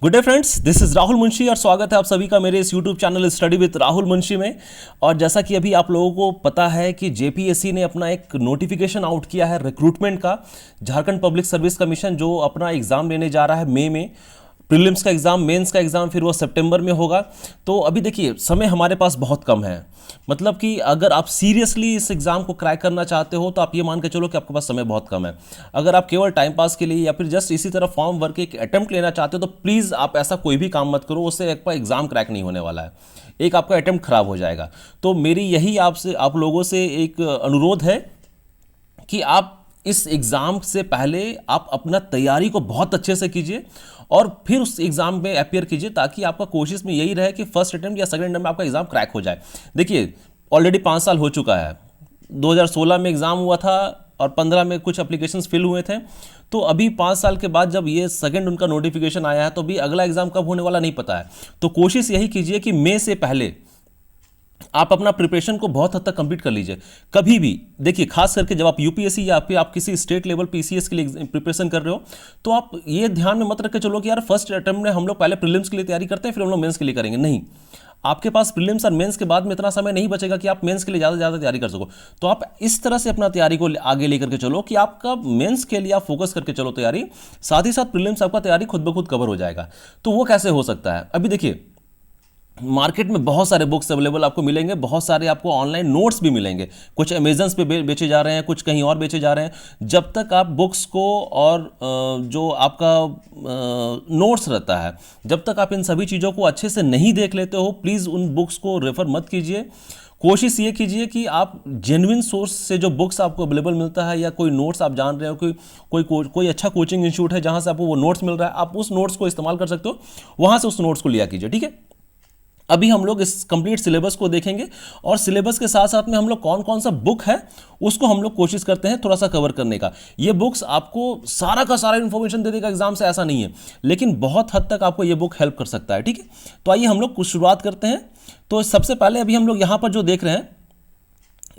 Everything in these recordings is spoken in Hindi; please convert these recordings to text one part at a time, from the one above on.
Good day friends, this is Rahul Munshi और स्वागत है आप सभी का मेरे इस YouTube channel study with Rahul Munshi में। और जैसा कि अभी आप लोगों को पता है कि जेपीएससी ने अपना एक नोटिफिकेशन आउट किया है रिक्रूटमेंट का। झारखंड पब्लिक सर्विस कमीशन जो अपना एग्जाम लेने जा रहा है मई में, प्रीलिम्स का एग्जाम, मेंस का एग्जाम फिर वो सितंबर में होगा। तो अभी देखिए समय हमारे पास बहुत कम है, मतलब कि अगर आप सीरियसली इस एग्जाम को क्रैक करना चाहते हो तो आप ये मान के चलो कि आपके पास समय बहुत कम है। अगर आप केवल टाइम पास के लिए या फिर जस्ट इसी तरह फॉर्म भर के एक अटेम्प्ट लेना चाहते हो तो प्लीज़ आप ऐसा कोई भी काम मत करो, उससे आपका एग्जाम क्रैक नहीं होने वाला है, एक आपका अटेम्प्ट खराब हो जाएगा। तो मेरी यही आपसे आप लोगों से एक अनुरोध है कि आप इस एग्ज़ाम से पहले आप अपना तैयारी को बहुत अच्छे से कीजिए और फिर उस एग्ज़ाम में अपियर कीजिए, ताकि आपका कोशिश में यही रहे कि फर्स्ट अटेम्प्ट या सेकंड अटेम्प्ट में आपका एग्ज़ाम क्रैक हो जाए। देखिए ऑलरेडी 5 साल हो चुका है, 2016 में एग्ज़ाम हुआ था और 15 में कुछ एप्लीकेशंस फिल हुए थे। तो अभी 5 साल के बाद जब ये सेकंड उनका नोटिफिकेशन आया है तो अभी अगला एग्ज़ाम कब होने वाला नहीं पता है। तो कोशिश यही कीजिए कि मई से पहले आप अपना प्रिपरेशन को बहुत हद तक कंप्लीट कर लीजिए। कभी भी देखिए, खास करके जब आप यूपीएससी या फिर आप किसी स्टेट लेवल पीसीएस के लिए प्रिपरेशन कर रहे हो तो आप ये ध्यान में मत रख के चलो कि यार फर्स्ट अटेम्प्ट में हम लोग पहले प्रीलिम्स के लिए तैयारी करते हैं फिर हम लोग मेंस के लिए करेंगे। नहीं, आपके पास प्रीलिम्स और मेंस के बाद में इतना समय नहीं बचेगा कि आप मेंस के लिए ज़्यादा से ज़्यादा तैयारी कर सको। तो आप इस तरह से अपना तैयारी को आगे लेकर के चलो कि आपका मेंस के लिए आप फोकस करके चलो तैयारी, साथ ही साथ प्रीलिम्स आपका तैयारी खुद ब खुद कवर हो जाएगा। तो वो कैसे हो सकता है? अभी देखिए मार्केट में बहुत सारे बुक्स अवेलेबल आपको मिलेंगे, बहुत सारे आपको ऑनलाइन नोट्स भी मिलेंगे, कुछ अमेजन्स पे बेचे जा रहे हैं, कुछ कहीं और बेचे जा रहे हैं। जब तक आप बुक्स को और जो आपका नोट्स रहता है, जब तक आप इन सभी चीज़ों को अच्छे से नहीं देख लेते हो, प्लीज़ उन बुक्स को रेफर मत कीजिए। कोशिश ये कीजिए कि आप जेन्युइन सोर्स से जो बुक्स आपको अवेलेबल मिलता है या कोई नोट्स आप जान रहे हो, कोई अच्छा कोचिंग इंस्टीट्यूट है जहाँ से आपको वो नोट्स मिल रहा है, आप उस नोट्स को इस्तेमाल कर सकते हो, वहाँ से उस नोट्स को लिया कीजिए। ठीक है, अभी हम लोग इस कंप्लीट सिलेबस को देखेंगे और सिलेबस के साथ साथ में हम लोग कौन कौन सा बुक है उसको हम लोग कोशिश करते हैं थोड़ा सा कवर करने का। ये बुक्स आपको सारा का सारा इन्फॉर्मेशन दे देगा एग्जाम से, ऐसा नहीं है, लेकिन बहुत हद तक आपको ये बुक हेल्प कर सकता है। ठीक है, तो आइए हम लोग कुछ शुरुआत करते हैं। तो सबसे पहले अभी हम लोग यहाँ पर जो देख रहे हैं,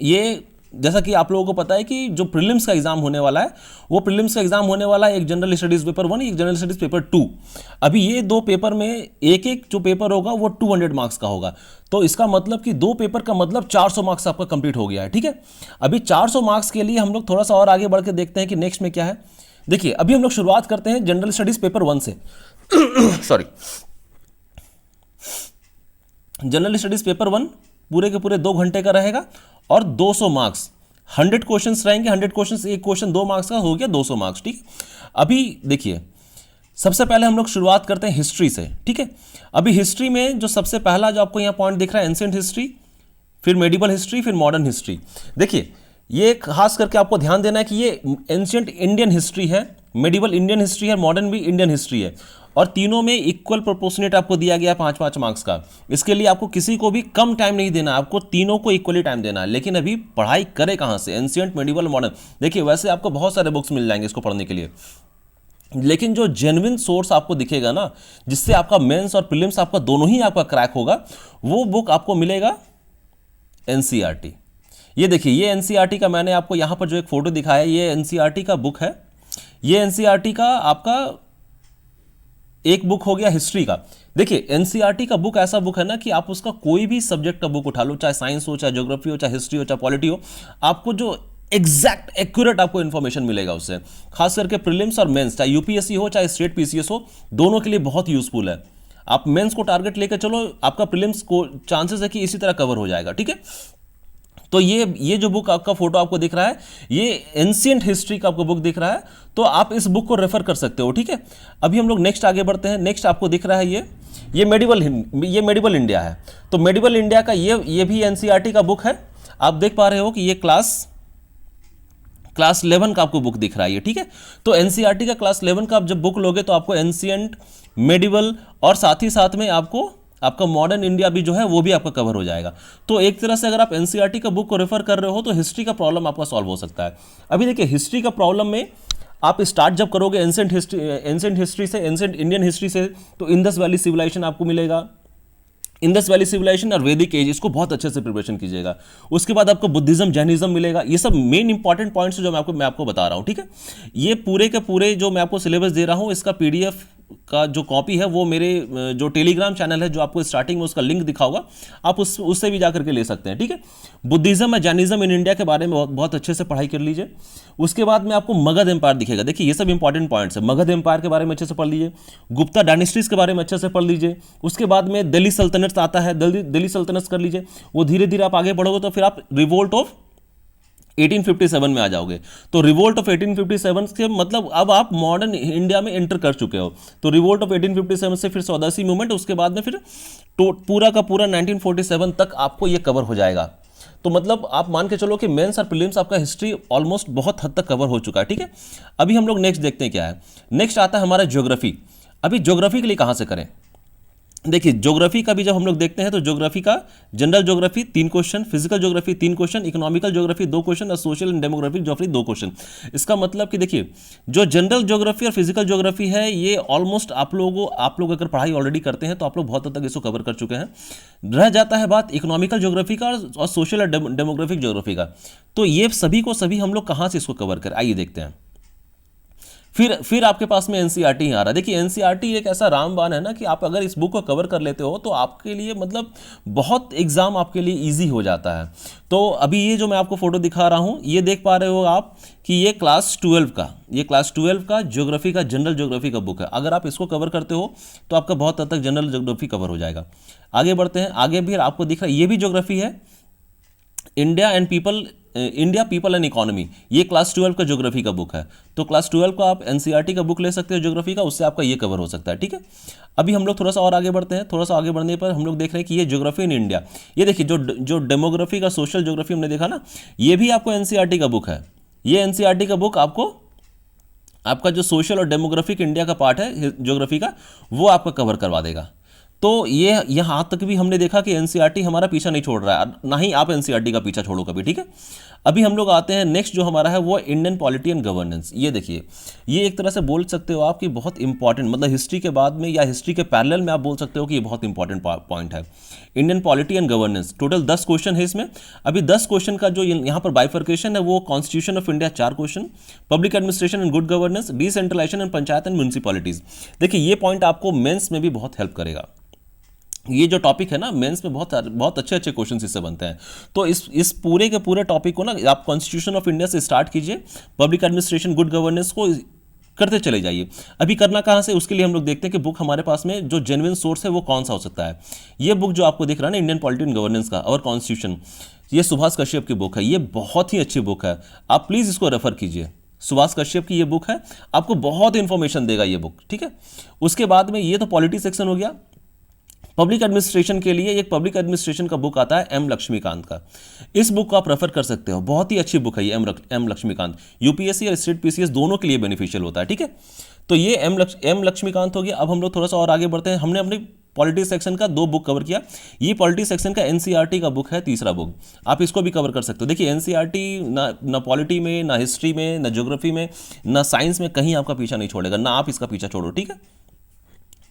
ये जैसा कि आप लोगों को पता है कि जो प्रीलिम्स का एग्जाम होने वाला है, वो प्रीलिम्स का एग्जाम होने वाला है एक जनरल स्टडीज पेपर 1, एक जनरल स्टडीज पेपर 2। अभी ये दो पेपर में एक एक जो पेपर होगा वो 200 मार्क्स का होगा। तो इसका मतलब कि दो पेपर का मतलब 400 मार्क्स आपका कंप्लीट हो गया है। ठीक है, अभी 400 मार्क्स के लिए हम लोग थोड़ा सा और आगे बढ़ के देखते हैं कि नेक्स्ट में क्या है। देखिए अभी हम लोग शुरुआत करते हैं जनरल स्टडीज पेपर 1 से। सॉरी, जनरल स्टडीज पेपर 1 पूरे के पूरे 2 घंटे का रहेगा और 200 मार्क्स, 100 क्वेश्चंस रहेंगे। 100 क्वेश्चंस, एक क्वेश्चन 2 मार्क्स का हो गया 200 मार्क्स। ठीक, अभी देखिए सबसे पहले हम लोग शुरुआत करते हैं हिस्ट्री से। ठीक है, अभी हिस्ट्री में जो सबसे पहला जो आपको यहाँ पॉइंट दिख रहा है, एंशिएंट हिस्ट्री, फिर मेडिवल हिस्ट्री, फिर मॉडर्न हिस्ट्री। देखिए ये खास करके आपको ध्यान देना है कि ये एंशिएंट इंडियन हिस्ट्री है, मेडिवल इंडियन हिस्ट्री है, मॉडर्न भी इंडियन हिस्ट्री है, और तीनों में इक्वल प्रोपोर्शनेट आपको दिया गया 5-5 मार्क्स का। इसके लिए आपको किसी को भी कम टाइम नहीं देना, आपको तीनों को इक्वली टाइम देना है। लेकिन अभी पढ़ाई करे कहाँ से? Ancient, medieval, modern. देखिए वैसे आपको बहुत सारे बुक्स मिल जाएंगे इसको पढ़ने के लिए, लेकिन जो जेन्युइन सोर्स आपको दिखेगा ना, जिससे आपका मेंस और प्रीलिम्स आपका दोनों ही आपका क्रैक होगा, वो बुक आपको मिलेगा एनसीईआरटी। ये देखिए, ये एनसीईआरटी का मैंने आपको यहाँ पर जो एक फोटो दिखाया है, ये एनसीईआरटी का बुक है। ये एनसीईआरटी का आपका एक बुक हो गया हिस्ट्री का। देखिए एनसीईआरटी का बुक ऐसा बुक है ना कि आप उसका कोई भी सब्जेक्ट का बुक उठा लो, चाहे साइंस हो, चाहे ज्योग्राफी हो, चाहे हिस्ट्री हो, चाहे पॉलिटी हो, आपको जो एग्जैक्ट एक्यूरेट आपको इन्फॉर्मेशन मिलेगा उससे। खास करके प्रीलिम्स और मेंस, चाहे यूपीएससी हो चाहे स्टेट पीसीएस हो, दोनों के लिए बहुत यूजफुल है। आप मेंस को टारगेट लेकर चलो, आपका प्रीलिम्स को चांसेस है कि इसी तरह कवर हो जाएगा। ठीक है, तो ये जो बुक आपका फोटो आपको दिख रहा है, ये एंशिएंट हिस्ट्री का आपको बुक दिख रहा है, तो आप इस बुक को रेफर कर सकते हो। ठीक है, अभी हम लोग नेक्स्ट आगे बढ़ते हैं। नेक्स्ट आपको दिख रहा है ये मेडिवल इंडिया है। तो मेडिवल इंडिया का ये भी एनसीईआरटी का बुक है। आप देख पा रहे हो कि ये क्लास 11 का आपको बुक दिख रहा है ये। ठीक है, तो एनसीईआरटी का क्लास 11 का आप जब बुक लोगे तो आपको एंशिएंट, मेडिवल और साथ ही साथ में आपका मॉडर्न इंडिया भी जो है वो भी आपका कवर हो जाएगा। तो एक तरह से अगर आप एनसीईआरटी का बुक को रेफर कर रहे हो तो हिस्ट्री का प्रॉब्लम आपका सॉल्व हो सकता है। अभी देखिए हिस्ट्री का प्रॉब्लम में आप स्टार्ट जब करोगे एंशिएंट हिस्ट्री से, एंशिएंट इंडियन हिस्ट्री से, तो इंडस वैली सिविलाइजेशन आपको मिलेगा। इंडस वैली सिविलाइजेशन और वैदिक एज, इसको बहुत अच्छे से प्रिपरेशन कीजिएगा। उसके बाद आपको बुद्धिज्म, जैनिज्म मिलेगा। ये सब मेन इंपॉर्टेंट पॉइंट्स जो मैं आपको बता रहा हूँ। ठीक है, ये पूरे के पूरे जो मैं आपको सिलेबस दे रहा हूँ, इसका पीडीएफ का जो कॉपी है वो मेरे जो टेलीग्राम चैनल है, जो आपको स्टार्टिंग में उसका लिंक दिखा होगा, आप उससे भी जा करके ले सकते हैं, ठीक है। बुद्धिज्म या जैनिज्म इन इंडिया के बारे में बहुत अच्छे से पढ़ाई कर लीजिए। उसके बाद में आपको मगध एम्पायर दिखेगा। देखिए ये सब इंपॉर्टेंट पॉइंट्स है। मगध एम्पायर के बारे में अच्छे से पढ़ लीजिए, गुप्ता डायनेस्टीज के बारे में अच्छे से पढ़ लीजिए। उसके बाद में दिल्ली सल्तनत आता है, दिल्ली सल्तनत कर लीजिए। वो धीरे धीरे आप आगे बढ़ोगे तो फिर आप रिवोल्ट ऑफ 1857 में आ जाओगे। तो रिवोल्ट ऑफ 1857 के मतलब अब आप मॉडर्न इंडिया में एंटर कर चुके हो। तो रिवोल्ट ऑफ 1857 से फिर स्वदेशी मूवमेंट, उसके बाद में फिर पूरा का पूरा 1947 तक आपको ये कवर हो जाएगा। तो मतलब आप मान के चलो कि मेंस और प्रीलिम्स आपका हिस्ट्री ऑलमोस्ट बहुत हद तक कवर हो चुका है, ठीक है। अभी हम लोग नेक्स्ट देखते हैं क्या है। नेक्स्ट आता है हमारा ज्योग्राफी। अभी ज्योग्राफी के लिए कहाँ से करें? देखिए ज्योग्राफी का भी जब हम लोग देखते हैं तो ज्योग्राफी का general geography 3 question, physical geography 3 question, economical geography 2 question और social and demographic geography 2 question. इसका मतलब कि देखिए जो जनरल ज्योग्राफी और फिजिकल ज्योग्राफी है ये ऑलमोस्ट आप लोग अगर पढ़ाई ऑलरेडी करते हैं तो आप लोग बहुत हद तक इसको कवर कर चुके हैं। रह जाता है बात इकोनॉमिकल ज्योग्राफी का और सोशल और डेमोग्राफिक ज्योग्राफी का। तो ये सभी को सभी हम लोग कहाँ से इसको कवर करें, आइए देखते हैं। फिर आपके पास में एनसीईआरटी ही आ रहा है। देखिए एनसीईआरटी एक ऐसा रामबाण है ना कि आप अगर इस बुक को कवर कर लेते हो तो आपके लिए मतलब बहुत एग्जाम आपके लिए इजी हो जाता है। तो अभी ये जो मैं आपको फोटो दिखा रहा हूँ ये देख पा रहे हो आप कि ये क्लास 12 का ज्योग्राफी का जनरल ज्योग्राफी का बुक है। अगर आप इसको कवर करते हो तो आपका बहुत हद तक जनरल ज्योग्राफी कवर हो जाएगा। आगे बढ़ते हैं, आगे भी आपको दिख रहा है ये भी ज्योग्राफी है, इंडिया पीपल एंड इकोनॉमी। ये क्लास 12 का ज्योग्राफी का बुक है। तो क्लास 12 का आप एनसीईआरटी का बुक ले सकते हो ज्योग्राफी का, उससे आपका ये कवर हो सकता है, ठीक है। अभी हम लोग थोड़ा सा और आगे बढ़ते हैं। थोड़ा सा आगे बढ़ने पर हम लोग देख रहे हैं कि ये ज्योग्राफी इन इंडिया, ये देखिए जो डेमोग्राफी का सोशल ज्योग्राफी हमने देखा ना, ये भी आपको एनसीईआरटी का बुक है। ये एनसीईआरटी का बुक आपका जो सोशल और डेमोग्राफिक इंडिया का पार्ट है ज्योग्राफी का, वो आपका कवर करवा देगा। तो ये यहाँ तक भी हमने देखा कि एनसीईआरटी हमारा पीछा नहीं छोड़ रहा है, ना ही आप एनसीईआरटी का पीछा छोड़ो कभी, ठीक है। अभी हम लोग आते हैं नेक्स्ट जो हमारा है वो इंडियन पॉलिटी एंड गवर्नेंस। ये देखिए ये एक तरह से बोल सकते हो आप कि बहुत इंपॉर्टेंट, मतलब हिस्ट्री के बाद में या हिस्ट्री के पैरेलल में आप बोल सकते हो कि ये बहुत इंपॉर्टेंट पॉइंट है। Indian polity and governance, total 10 question है इसमें। अभी 10 क्वेश्चन का जो यहाँ पर बाइफर्केशन है वो Constitution of India 4 question, public administration and good governance, decentralization and panchayat and municipalities. देखिए ये पॉइंट आपको मेंस में भी बहुत हेल्प करेगा। ये जो टॉपिक है ना मेंस में बहुत अच्छे अच्छे क्वेश्चन इससे बनते हैं। तो इस पूरे के पूरे टॉपिक को ना आप कॉन्स्टिट्यूशन ऑफ इंडिया से स्टार्ट कीजिए, पब्लिक एडमिनिस्ट्रेशन गुड गवर्नेंस को करते चले जाइए। अभी करना कहाँ से, उसके लिए हम लोग देखते हैं कि बुक हमारे पास में जो जेन्युइन सोर्स है वो कौन सा हो सकता है। ये बुक जो आपको दिख रहा है ना इंडियन पॉलिटी एंड गवर्नेंस का और कॉन्स्टिट्यूशन, ये सुभाष कश्यप की बुक है। ये बहुत ही अच्छी बुक है, आप प्लीज़ इसको रेफर कीजिए। सुभाष कश्यप की ये बुक है, आपको बहुत इंफॉर्मेशन देगा ये बुक, ठीक है। उसके बाद में ये तो पॉलिटी सेक्शन हो गया। पब्लिक एडमिनिस्ट्रेशन के लिए एक पब्लिक एडमिनिस्ट्रेशन का बुक आता है एम लक्ष्मीकांत का। इस बुक को आप रेफर कर सकते हो, बहुत ही अच्छी बुक है ये एम लक्ष्मीकांत। यूपीएससी और स्टेट पीसीएस दोनों के लिए बेनिफिशियल होता है, ठीक है। तो ये एम लक्ष्मीकांत हो गया। अब हम लोग थोड़ा सा और आगे बढ़ते हैं। हमने अपनी पॉलिटी सेक्शन का 2 बुक कवर किया। ये पॉलिटी सेक्शन का एनसीईआरटी का बुक है, तीसरा बुक, आप इसको भी कवर कर सकते हो। देखिए एनसीईआरटी ना पॉलिटी में, ना हिस्ट्री में, ना ज्योग्राफी में, ना साइंस में कहीं आपका पीछा नहीं छोड़ेगा, ना आप इसका पीछा छोड़ो, ठीक है।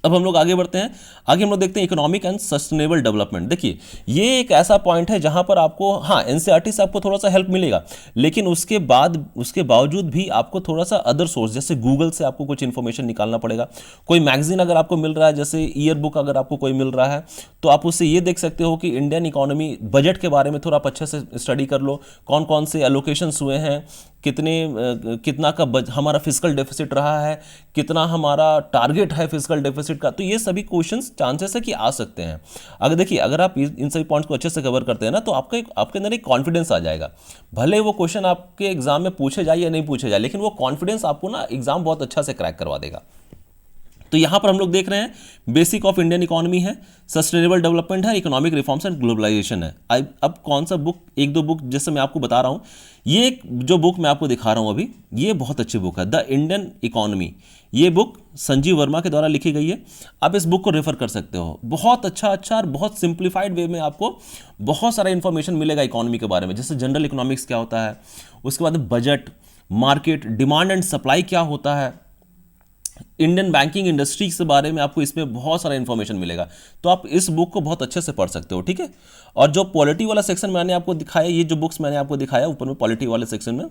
अब हम लोग आगे बढ़ते हैं। आगे हम लोग देखते हैं इकोनॉमिक एंड सस्टेनेबल डेवलपमेंट। देखिए ये एक ऐसा पॉइंट है जहां पर आपको हाँ एनसीईआरटी से आपको थोड़ा सा हेल्प मिलेगा, लेकिन उसके बावजूद भी आपको थोड़ा सा अदर सोर्स जैसे गूगल से आपको कुछ इन्फॉर्मेशन निकालना पड़ेगा। कोई मैगजीन अगर आपको मिल रहा है, जैसे ईयर बुक अगर आपको कोई मिल रहा है, तो आप उससे ये देख सकते हो कि इंडियन इकोनॉमी बजट के बारे में थोड़ा आप अच्छे से स्टडी कर लो। कौन कौन से एलोकेशंस हुए हैं, कितना का हमारा फिजिकल डेफिसिट रहा है, कितना हमारा टारगेट है फिजिकल डेफिसिट का। तो ये सभी क्वेश्चंस चांसेस है कि आ सकते हैं। अगर देखिए अगर आप इन सभी पॉइंट्स को अच्छे से कवर करते हैं ना, तो आपके अंदर एक कॉन्फिडेंस आ जाएगा। भले वो क्वेश्चन आपके एग्जाम में पूछे जाए या नहीं पूछे जाए, लेकिन वो कॉन्फिडेंस आपको ना एग्जाम बहुत अच्छा से क्रैक करवा देगा। तो यहां पर हम लोग देख रहे हैं बेसिक ऑफ इंडियन इकोनॉमी है, सस्टेनेबल डेवलपमेंट है, इकोनॉमिक रिफॉर्म्स एंड ग्लोबलाइजेशन है। अब कौन सा बुक, 1-2 बुक जैसे मैं आपको बता रहा हूं, ये जो बुक मैं आपको दिखा रहा हूं अभी, ये बहुत अच्छी बुक है, द इंडियन इकोनॉमी। ये बुक संजीव वर्मा के द्वारा लिखी गई है। आप इस बुक को रेफर कर सकते हो। बहुत अच्छा और बहुत सिंप्लीफाइड वे में आपको बहुत सारा इंफॉर्मेशन मिलेगा इकोनॉमी के बारे में, जैसे जनरल इकोनॉमिक्स क्या होता है, उसके बाद budget, market, demand and supply क्या होता है, इंडियन बैंकिंग इंडस्ट्री के बारे में आपको इसमें बहुत सारा इन्फॉर्मेशन मिलेगा। तो आप इस बुक को बहुत अच्छे से पढ़ सकते हो, ठीक है। और जो पॉलिटी वाला सेक्शन मैंने आपको दिखाया, ये जो बुक्स मैंने आपको दिखाया ऊपर में पॉलिटी वाले सेक्शन में,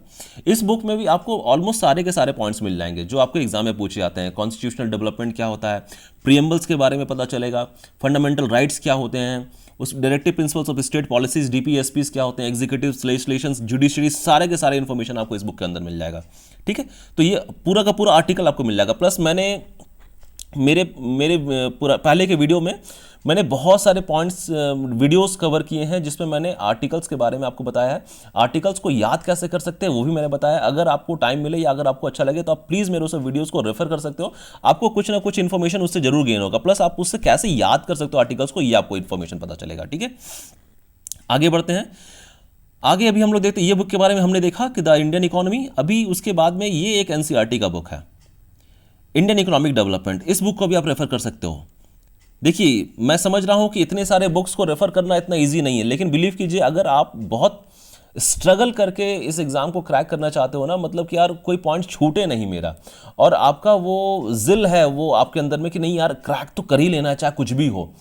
इस बुक में भी आपको ऑलमोस्ट सारे के सारे पॉइंट्स मिल जाएंगे जो आपको एग्जाम में पूछे जाते हैं। कॉन्स्टिट्यूशनल डेवलपमेंट क्या होता है, प्रियम्बल्स के बारे में पता चलेगा, फंडामेंटल राइट्स क्या होते हैं, उस directive principles of state policies DPSPs क्या होते हैं, एग्जीक्यूटिव लेजिस्लेशंस, जुडिशरी, सारे के सारे इन्फॉर्मेशन आपको इस बुक के अंदर मिल जाएगा, ठीक है। तो ये पूरा का पूरा आर्टिकल आपको मिल जाएगा। प्लस मैंने मेरे मेरे पूरा पहले के वीडियो में मैंने बहुत सारे पॉइंट्स वीडियोस कवर किए हैं जिसमें मैंने आर्टिकल्स के बारे में आपको बताया है। आर्टिकल्स को याद कैसे कर सकते हैं वो भी मैंने बताया। अगर आपको टाइम मिले या अगर आपको अच्छा लगे तो आप प्लीज़ मेरे उस वीडियोस को रेफर कर सकते हो। आपको कुछ ना कुछ इन्फॉर्मेशन उससे जरूर गेन होगा। प्लस आप उससे कैसे याद कर सकते हो आर्टिकल्स को, ये आपको इन्फॉर्मेशन पता चलेगा, ठीक है। आगे बढ़ते हैं। आगे अभी हम लोग देखते हैं, ये बुक के बारे में हमने देखा कि द इंडियन इकोनॉमी। अभी उसके बाद में ये एक एनसीईआरटी का बुक है, इंडियन इकोनॉमिक डेवलपमेंट। इस बुक को भी आप रेफर कर सकते हो। देखिए, मैं समझ रहा हूं कि इतने सारे बुक्स को रेफर करना इतना इजी नहीं है, लेकिन बिलीव कीजिए अगर आप बहुत स्ट्रगल करके इस एग्ज़ाम को क्रैक करना चाहते हो ना, मतलब कि यार कोई पॉइंट छूटे नहीं मेरा, और आपका वो जिल है वो आपके अंदर में कि नहीं यार क्रैक तो कर ही लेना है चाहे कुछ भी हो,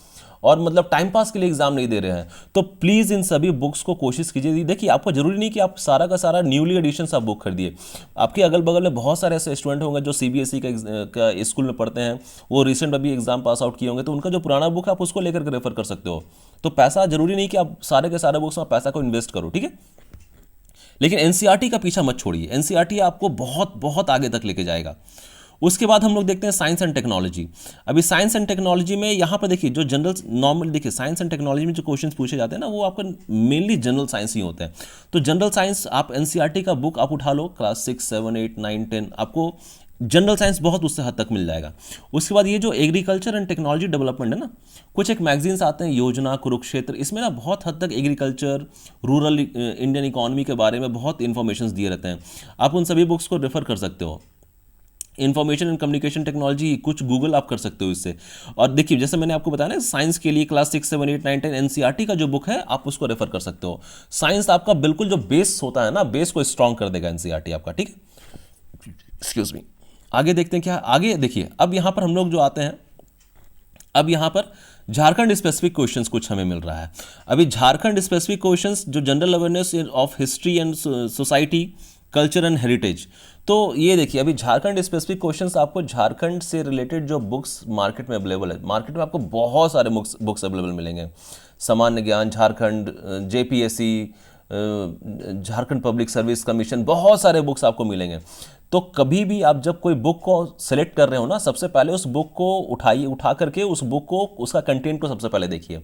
और मतलब टाइम पास के लिए एग्जाम नहीं दे रहे हैं, तो प्लीज़ इन सभी बुक्स को कोशिश कीजिए। देखिए, आपको जरूरी नहीं कि आप सारा का सारा न्यूली एडिशन आप बुक खरीदिए। आपके अगल बगल में बहुत सारे ऐसे स्टूडेंट होंगे जो सीबीएसई का स्कूल में पढ़ते हैं, वो रिसेंट अभी एग्जाम पास आउट किए होंगे, तो उनका जो पुराना बुक है आप उसको लेकर के रेफर कर सकते हो। तो पैसा जरूरी नहीं कि आप सारे के सारे बुक्स में पैसा को इन्वेस्ट करो, ठीक है। लेकिन एनसीईआरटी का पीछा मत छोड़िए, एनसीईआरटी आपको बहुत बहुत आगे तक लेके जाएगा। उसके बाद हम लोग देखते हैं साइंस एंड टेक्नोलॉजी। अभी साइंस एंड टेक्नोलॉजी में यहाँ पर देखिए जो जनरल नॉर्मल, देखिए साइंस एंड टेक्नोलॉजी में जो क्वेश्चंस पूछे जाते हैं ना वो आपका मेनली जनरल साइंस ही होते हैं। तो जनरल साइंस आप एनसीईआरटी का बुक आप उठा लो, क्लास 6, 7, 8, 9, 10, आपको जनरल साइंस बहुत उससे हद तक मिल जाएगा। उसके बाद ये जो एग्रीकल्चर एंड टेक्नोलॉजी डेवलपमेंट है ना, कुछ एक मैगजीन्स आते हैं, योजना, कुरुक्षेत्र, इसमें ना बहुत हद तक एग्रीकल्चर, रूरल इंडियन इकोनॉमी के बारे में बहुत इंफॉर्मेशन दिए रहते हैं। आप उन सभी बुक्स को रेफर कर सकते हो। इन्फॉर्मेशन एंड कम्युनिकेशन टेक्नोलॉजी, कुछ गूगल आप कर सकते हो इससे। और देखिए जैसे मैंने आपको बताया ना, साइंस के लिए क्लास 6, 7, 8, 9, 10 एनसीईआरटी का जो बुक है आप उसको रेफर कर सकते हो। साइंस आपका बिल्कुल जो बेस होता है ना, बेस को स्ट्रॉन्ग कर देगा एनसीईआरटी आपका, ठीक है। Excuse me. आगे देखते हैं क्या आगे। देखिए अब यहां पर हम लोग जो आते हैं, अब यहां पर झारखंड स्पेसिफिक क्वेश्चंस कुछ हमें मिल रहा है। अभी झारखंड स्पेसिफिक क्वेश्चंस जो general awareness of history and society, culture and heritage, तो ये देखिए अभी झारखंड स्पेसिफिक क्वेश्चंस आपको झारखंड से रिलेटेड जो बुक्स मार्केट में अवेलेबल है, मार्केट में आपको बहुत सारे बुक्स अवेलेबल मिलेंगे। सामान्य ज्ञान, Jharkhand, JPSC, Jharkhand public service commission, बहुत सारे बुक्स आपको मिलेंगे। तो कभी भी आप जब कोई बुक को सेलेक्ट कर रहे हो ना, सबसे पहले उस बुक को उठा करके उस बुक को, उसका कंटेंट को सबसे पहले देखिए।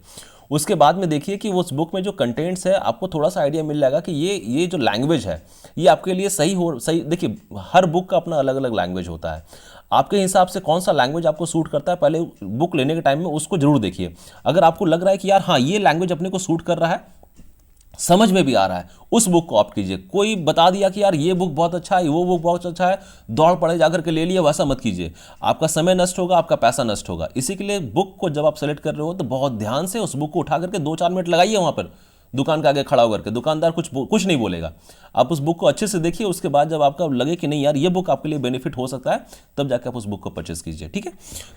उसके बाद में देखिए कि उस बुक में जो कंटेंट्स है आपको थोड़ा सा आइडिया मिल जाएगा कि ये जो लैंग्वेज है ये आपके लिए सही। देखिए हर बुक का अपना अलग अलग लैंग्वेज होता है, आपके हिसाब से कौन सा लैंग्वेज आपको सूट करता है, पहले बुक लेने के टाइम में उसको जरूर देखिए। अगर आपको लग रहा है कि यार हाँ ये लैंग्वेज अपने को सूट कर रहा है, समझ में भी आ रहा है, उस बुक को ऑप्ट कीजिए। कोई बता दिया कि यार ये बुक बहुत अच्छा है, वो बुक बहुत अच्छा है, दौड़ पड़े जाकर के ले लिया, वैसा मत कीजिए। आपका समय नष्ट होगा, आपका पैसा नष्ट होगा। इसी के लिए बुक को जब आप सेलेक्ट कर रहे हो तो बहुत ध्यान से उस बुक को उठा करके 2-4 मिनट लगाइए वहां पर दुकान के आगे खड़ा होकर के। दुकानदार कुछ नहीं बोलेगा, आप उस बुक को अच्छे से देखिए। उसके बाद जब आपका लगे कि नहीं यार ये बुक आपके लिए बेनिफिट हो सकता है, तब जाकर आप उस बुक को परचेस कीजिए, ठीक है।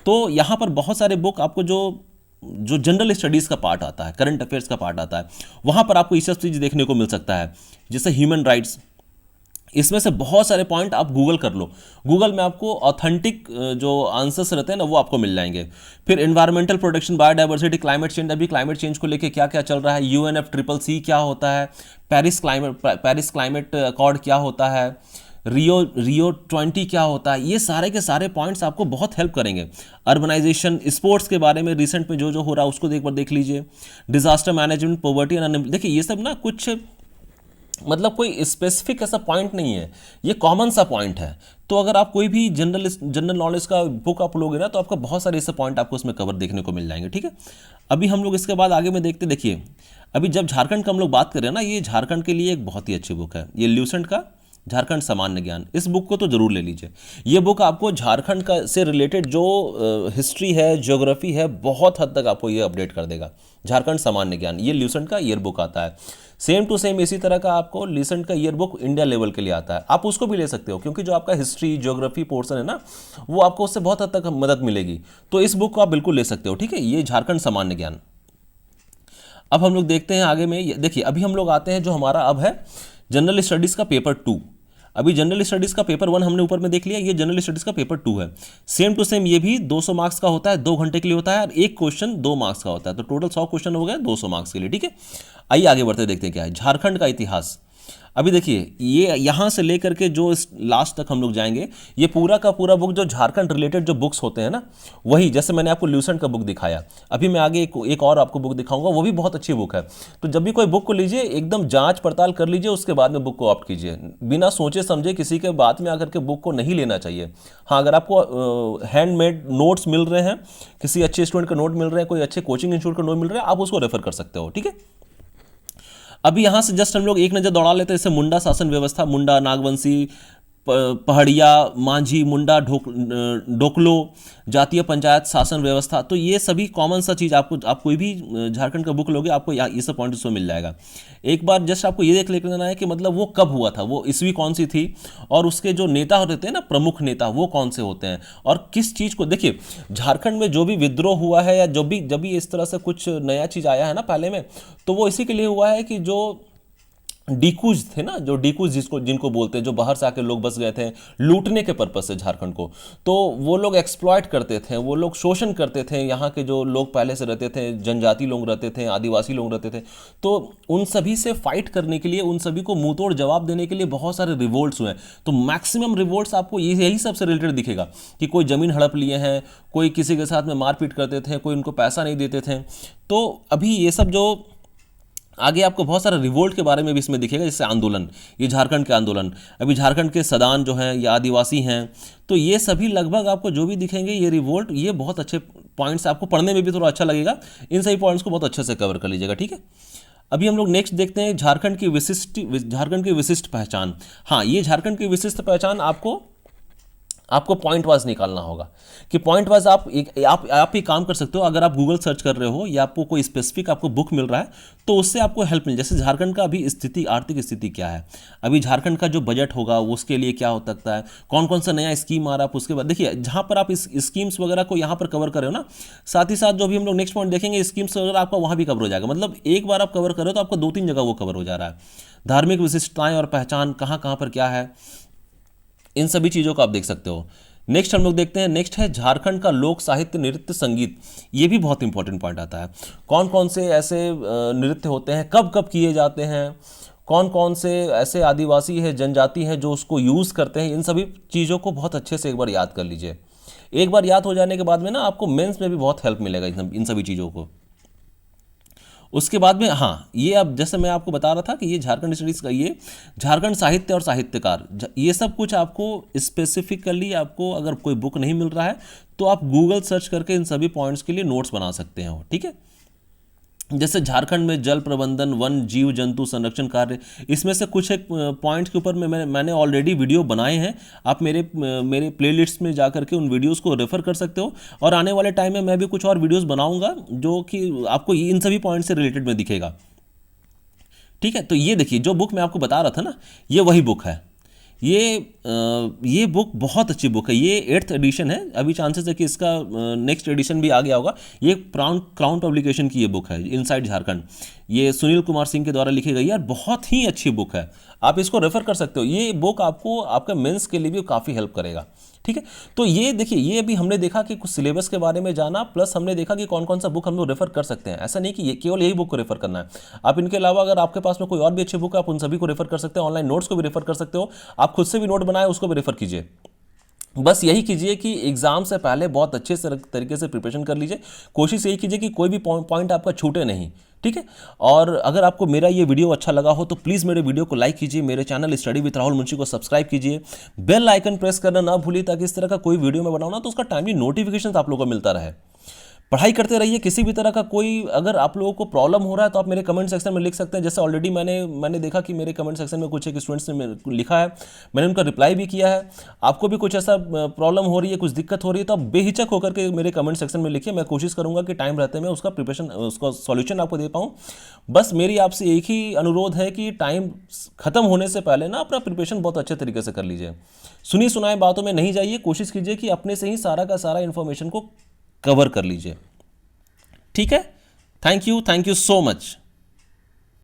तो यहाँ पर बहुत सारे बुक आपको जो जनरल स्टडीज़ का पार्ट आता है, करंट अफेयर्स का पार्ट आता है, वहाँ पर आपको ये सब चीज़ देखने को मिल सकता है। जैसे ह्यूमन राइट्स, इसमें से बहुत सारे पॉइंट आप गूगल कर लो। गूगल में आपको ऑथेंटिक जो आंसर्स रहते हैं ना वो आपको मिल जाएंगे। फिर environmental protection, biodiversity, climate change, अभी क्लाइमेट चेंज को लेके क्या क्या चल रहा है, UNFCCC क्या होता है, पेरिस क्लाइमेट अकॉर्ड क्या होता है, रियो 20 क्या होता है, ये सारे के सारे पॉइंट्स आपको बहुत हेल्प करेंगे। अर्बनाइजेशन, स्पोर्ट्स के बारे में रिसेंट में जो हो रहा है उसको एक बार देख लीजिए। Disaster management, poverty and unemployment, देखिए ये सब ना कुछ मतलब कोई स्पेसिफिक ऐसा पॉइंट नहीं है, ये कॉमन सा पॉइंट है। तो अगर आप कोई भी जनरल नॉलेज का बुक आप लोगे ना तो आपका बहुत सारे ऐसे पॉइंट आपको उसमें कवर देखने को मिल जाएंगे, ठीक है। अभी हम लोग इसके बाद आगे में देखते, देखिए अभी जब झारखंड का हम लोग बात कर रहे हैं ना, ये झारखंड के लिए एक बहुत ही अच्छी बुक है, ये ल्यूसेंट का झारखंड सामान्य ज्ञान, इस बुक को तो जरूर ले लीजिए। ये बुक आपको झारखंड का से रिलेटेड जो हिस्ट्री है, ज्योग्राफी है, बहुत हद तक आपको ये अपडेट कर देगा। झारखंड सामान्य ज्ञान, ये ल्यूसेंट का ईयर बुक आता है। सेम टू सेम इसी तरह का आपको ल्यूसेंट का ईयर बुक इंडिया लेवल के लिए आता है, आप उसको भी ले सकते हो, क्योंकि जो आपका हिस्ट्री ज्योग्राफी पोर्शन है ना, वो आपको उससे बहुत हद तक मदद मिलेगी। तो इस बुक को आप बिल्कुल ले सकते हो, ठीक है। ये झारखंड सामान्य ज्ञान। अब हम लोग देखते हैं आगे में, देखिए अभी हम लोग आते हैं जो हमारा अब है जनरल स्टडीज़ का पेपर 2। अभी जनरल स्टडीज़ का पेपर 1 हमने ऊपर में देख लिया, ये जनरल स्टडीज़ का पेपर 2 है। सेम टू सेम ये भी 200 मार्क्स का होता है, 2 घंटे के लिए होता है, और एक क्वेश्चन 2 मार्क्स का होता है। तो टोटल 100 क्वेश्चन हो गए 200 मार्क्स के लिए, ठीक है। आइए आगे बढ़ते देखते हैं क्या है झारखंड का इतिहास। अभी देखिए ये यहाँ से लेकर के जो लास्ट तक हम लोग जाएंगे, ये पूरा का पूरा बुक जो झारखंड रिलेटेड जो बुक्स होते हैं ना, वही जैसे मैंने आपको ल्यूसेंट का बुक दिखाया, अभी मैं आगे एक और आपको बुक दिखाऊंगा, वो भी बहुत अच्छी बुक है। तो जब भी कोई बुक को लीजिए, एकदम जांच पड़ताल कर लीजिए, उसके बाद में बुक को ऑप्ट कीजिए। बिना सोचे समझे किसी के बात में आकर के बुक को नहीं लेना चाहिए। हाँ, अगर आपको हैंडमेड नोट्स मिल रहे हैं, किसी अच्छे स्टूडेंट के नोट मिल रहे हैं, कोई अच्छे कोचिंग इंस्टीट्यूट का नोट मिल रहा है, आप उसको रेफर कर सकते हो, ठीक है। अभी यहाँ से जस्ट हम लोग एक नज़र दौड़ा लेते हैं, जैसे मुंडा शासन व्यवस्था, मुंडा, नागवंशी, पहाड़िया, मांझी, मुंडा, डोकलो, जातीय पंचायत शासन व्यवस्था। तो ये सभी कॉमन सा चीज़ आपको, आप कोई भी झारखंड का बुक लोगे आपको ये सब पॉइंट उसमें मिल जाएगा। एक बार जस्ट आपको ये देख लेना है कि मतलब वो कब हुआ था, वो ईस्वी कौन सी थी, और उसके जो नेता होते हैं ना, प्रमुख नेता, वो कौन से होते हैं, और किस चीज़ को। देखिए झारखंड में जो भी विद्रोह हुआ है, या जब भी इस तरह से कुछ नया चीज़ आया है ना पहले में, तो वो इसी के लिए हुआ है कि जो डीकूज थे ना, जो डीकूज जिनको बोलते हैं, जो बाहर से आके लोग बस गए थे लूटने के पर्पज से झारखंड को, तो वो लोग एक्सप्लॉयट करते थे, वो लोग शोषण करते थे। यहाँ के जो लोग पहले से रहते थे, जनजाति लोग रहते थे, आदिवासी लोग रहते थे, तो उन सभी से फाइट करने के लिए, उन सभी को मुंह तोड़ जवाब देने के लिए बहुत सारे रिवोल्ट्स हुए। तो मैक्सिमम रिवोल्ट्स आपको यही सबसे रिलेटेड दिखेगा कि कोई जमीन हड़प लिए हैं, कोई किसी के साथ में मारपीट करते थे, कोई उनको पैसा नहीं देते थे। तो अभी ये सब जो आगे आपको बहुत सारा रिवोल्ट के बारे में भी इसमें दिखेगा, जैसे आंदोलन, ये झारखंड के आंदोलन, अभी झारखंड के सदान जो हैं या आदिवासी हैं, तो ये सभी लगभग आपको जो भी दिखेंगे ये रिवोल्ट, ये बहुत अच्छे पॉइंट्स, आपको पढ़ने में भी थोड़ा अच्छा लगेगा। इन सभी पॉइंट्स को बहुत अच्छे से कवर कर लीजिएगा, ठीक है। अभी हम लोग नेक्स्ट देखते हैं झारखंड की विशिष्ट पहचान। हाँ, ये झारखंड की विशिष्ट पहचान आपको पॉइंट वाइज निकालना होगा कि पॉइंट वाइज आप एक काम कर सकते हो। अगर आप गूगल सर्च कर रहे हो या आपको कोई स्पेसिफिक आपको बुक मिल रहा है, तो उससे आपको हेल्प मिल, जैसे झारखंड का अभी स्थिति, आर्थिक स्थिति क्या है, अभी झारखंड का जो बजट होगा उसके लिए क्या हो सकता है, कौन कौन सा नया स्कीम आ रहा है, उसके बाद देखिए जहाँ पर आप इस स्कीम्स वगैरह को यहाँ पर कवर कर रहे हो ना, साथ ही साथ जो भी हम लोग नेक्स्ट पॉइंट देखेंगे स्कीम्स वगैरह आपका वहाँ भी कवर हो जाएगा। मतलब एक बार आप कवर करो तो आपको 2-3 जगह वो कवर हो जा रहा है। धार्मिक विशिष्टताएं और पहचान कहाँ कहाँ पर क्या है, इन सभी चीज़ों को आप देख सकते हो। नेक्स्ट हम लोग देखते हैं, नेक्स्ट है झारखंड का लोक साहित्य, नृत्य, संगीत। ये भी बहुत इंपॉर्टेंट पॉइंट आता है। कौन कौन से ऐसे नृत्य होते हैं, कब कब किए जाते हैं, कौन कौन से ऐसे आदिवासी है, जनजाति है जो उसको यूज़ करते हैं, इन सभी चीज़ों को बहुत अच्छे से एक बार याद कर लीजिए। एक बार याद हो जाने के बाद में ना आपको मेंस में भी बहुत हेल्प मिलेगा इन सभी चीज़ों को। उसके बाद में हाँ, ये अब जैसे मैं आपको बता रहा था कि ये झारखंड स्टडीज़ का, ये झारखंड साहित्य और साहित्यकार, ये सब कुछ आपको स्पेसिफिकली, आपको अगर कोई बुक नहीं मिल रहा है तो आप गूगल सर्च करके इन सभी पॉइंट्स के लिए नोट्स बना सकते हो, ठीक है। जैसे झारखंड में जल प्रबंधन, वन जीव जंतु संरक्षण कार्य, इसमें से कुछ एक पॉइंट के ऊपर में मैंने ऑलरेडी वीडियो बनाए हैं। आप मेरे प्लेलिस्ट में जा करके उन वीडियोस को रेफर कर सकते हो, और आने वाले टाइम में मैं भी कुछ और वीडियोस बनाऊंगा जो कि आपको इन सभी पॉइंट से रिलेटेड में दिखेगा, ठीक है। तो ये देखिए जो बुक मैं आपको बता रहा था ना, ये वही बुक है। ये बुक बहुत अच्छी बुक है, ये 8th एडिशन है, अभी चांसेस है कि इसका नेक्स्ट एडिशन भी आ गया होगा। ये क्राउन पब्लिकेशन की ये बुक है, इनसाइड झारखंड, ये सुनील कुमार सिंह के द्वारा लिखी गई है, बहुत ही अच्छी बुक है, आप इसको रेफर कर सकते हो। ये बुक आपको आपका मेंस के लिए भी काफ़ी हेल्प करेगा, ठीक है। तो ये देखिए, ये भी हमने देखा कि कुछ सिलेबस के बारे में जाना, प्लस हमने देखा कि कौन कौन सा बुक हम लोग रेफर कर सकते हैं। ऐसा नहीं कि केवल यही बुक को रेफर करना है, आप इनके अलावा अगर आपके पास में कोई और भी अच्छी बुक है, आप उन सभी को रेफर कर सकते हैं। ऑनलाइन नोट्स को भी रेफर कर सकते हो, आप खुद से भी नोट बनाए उसको भी रेफर कीजिए। बस यही कीजिए कि एग्जाम से पहले बहुत अच्छे से तरीके से प्रिपरेशन कर लीजिए। कोशिश यही कीजिए कि कोई भी पॉइंट आपका छूटे नहीं, ठीक है। और अगर आपको मेरा ये वीडियो अच्छा लगा हो तो प्लीज़ मेरे वीडियो को लाइक कीजिए, मेरे channel study with Rahul Munshi को सब्सक्राइब कीजिए, बेल आइकन प्रेस करना ना भूलिए, ताकि इस तरह का कोई वीडियो मैं बनाऊँ ना तो उसका टाइमली नोटिफिकेशन आप लोगों को मिलता रहे। पढ़ाई करते रहिए। किसी भी तरह का कोई अगर आप लोगों को प्रॉब्लम हो रहा है तो आप मेरे कमेंट सेक्शन में लिख सकते हैं। जैसे ऑलरेडी मैंने देखा कि मेरे कमेंट सेक्शन में कुछ एक स्टूडेंट्स ने लिखा है, मैंने उनका रिप्लाई भी किया है। आपको भी कुछ ऐसा प्रॉब्लम हो रही है, कुछ दिक्कत हो रही है, तो आप बेहिचक होकर के मेरे कमेंट सेक्शन में लिखिए। मैं कोशिश करूंगा कि टाइम रहते मैं उसका प्रिपरेशन, उसका सॉल्यूशन आपको दे पाऊँ। बस मेरी आपसे एक ही अनुरोध है कि टाइम खत्म होने से पहले ना अपना प्रिपरेशन बहुत अच्छे तरीके से कर लीजिए। सुनी सुनाए बातों में नहीं जाइए, कोशिश कीजिए कि अपने से ही सारा का सारा इन्फॉर्मेशन को कवर कर लीजिए। ठीक है, थैंक यू सो मच।